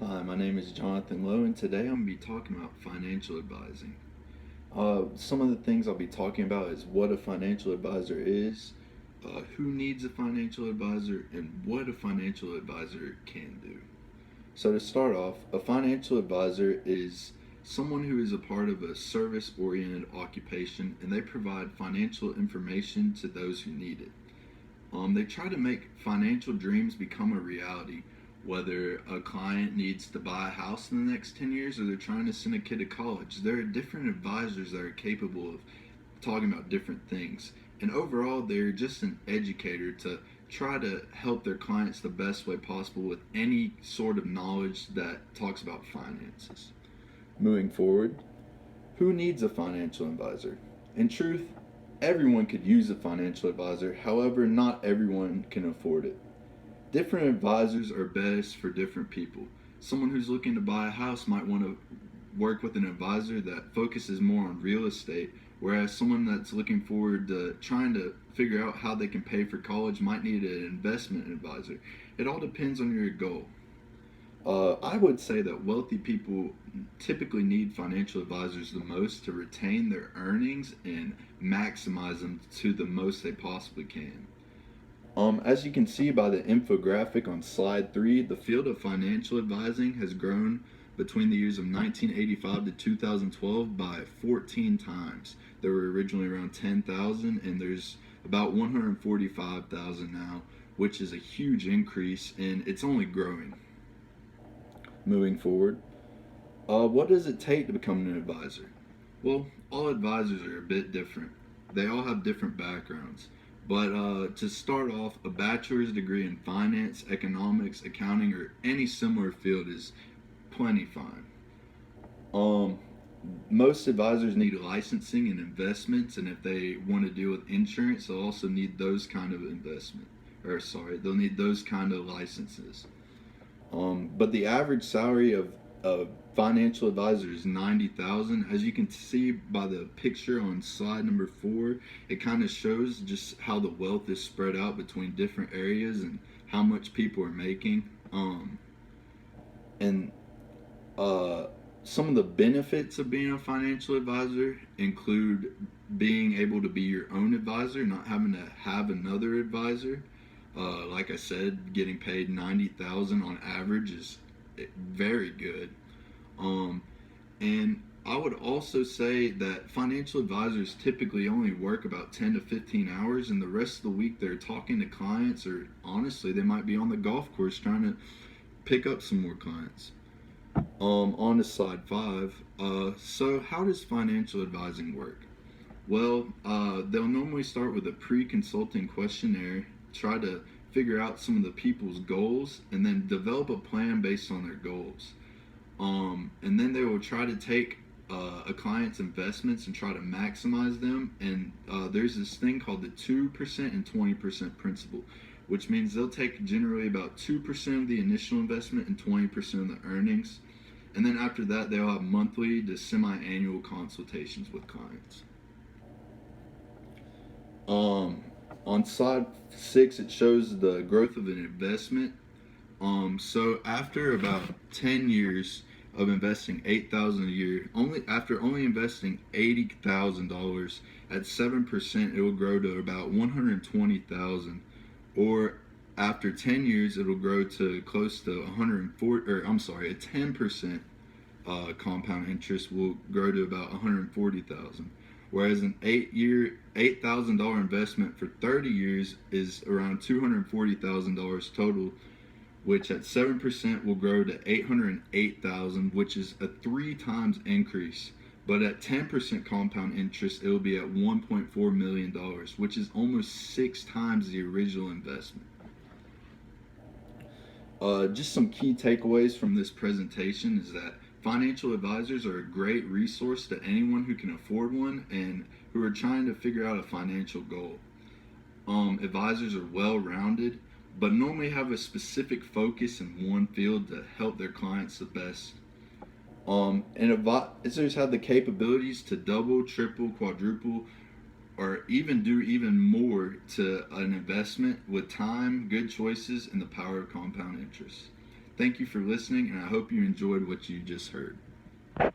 Hi, my name is Jonathan Lowe, and today I'm going to be talking about financial advising. Some of the things I'll be talking about is what a financial advisor is, who needs a financial advisor, and what a financial advisor can do. So, to start off, a financial advisor is someone who is a part of a service oriented occupation and they provide financial information to those who need it. They try to make financial dreams become a reality, whether a client needs to buy a house in the next 10 years or they're trying to send a kid to college. There are different advisors that are capable of talking about different things. And overall, they're just an educator to try to help their clients the best way possible with any sort of knowledge that talks about finances. Moving forward, who needs a financial advisor? In truth, everyone could use a financial advisor, however, not everyone can afford it. Different advisors are best for different people. Someone who's looking to buy a house might want to work with an advisor that focuses more on real estate, whereas someone that's looking forward to trying to figure out how they can pay for college might need an investment advisor. It all depends on your goal. I would say that wealthy people typically need financial advisors the most to retain their earnings and maximize them to the most they possibly can. As you can see by the infographic on slide 3, the field of financial advising has grown between the years of 1985 to 2012 by 14 times. There were originally around 10,000 and there's about 145,000 now, which is a huge increase and it's only growing. Moving forward, what does it take to become an advisor? Well, all advisors are a bit different. They all have different backgrounds. But to start off, a bachelor's degree in finance, economics, accounting, or any similar field is plenty fine. Um, Most advisors need licensing and investments, and if they want to deal with insurance, they'll also need those kind of investment. Or sorry, they'll need those kind of licenses. But the average salary of a financial advisor is 90,000. As you can see by the picture on slide number 4, it kind of shows just how the wealth is spread out between different areas and how much people are making. And Some of the benefits of being a financial advisor include being able to be your own advisor, not having to have another advisor. Like I said, getting paid 90,000 on average is very good. Um, and I would also say that financial advisors typically only work about 10 to 15 hours, and the rest of the week they're talking to clients, or honestly, they might be on the golf course trying to pick up some more clients. On to slide 5. So, how does financial advising work? Well, they'll normally start with a pre consulting questionnaire, try to figure out some of the people's goals, and then develop a plan based on their goals. And then they will try to take a client's investments and try to maximize them. And there's this thing called the 2% and 20% principle, which means they'll take generally about 2% of the initial investment and 20% of the earnings. And then after that, they'll have monthly to semi-annual consultations with clients. On slide 6, it shows the growth of an investment. So after about 10 years of investing $8,000 a year, only investing $80,000 at 7%, it will grow to about 120,000. Or after 10 years, it'll grow to close to 140. Or I'm sorry, a 10% compound interest will grow to about 140,000. Whereas an $8,000 investment for 30 years is around $240,000 total, which at 7% will grow to 808,000, which is a 3 times increase. But at 10% compound interest, it will be at $1.4 million, which is almost 6 times the original investment. Just some key takeaways from this presentation is that financial advisors are a great resource to anyone who can afford one and who are trying to figure out a financial goal. Advisors are well rounded, but normally have a specific focus in one field to help their clients the best. And advisors have the capabilities to double, triple, quadruple, or even do even more to an investment with time, good choices, and the power of compound interest. Thank you for listening, and I hope you enjoyed what you just heard.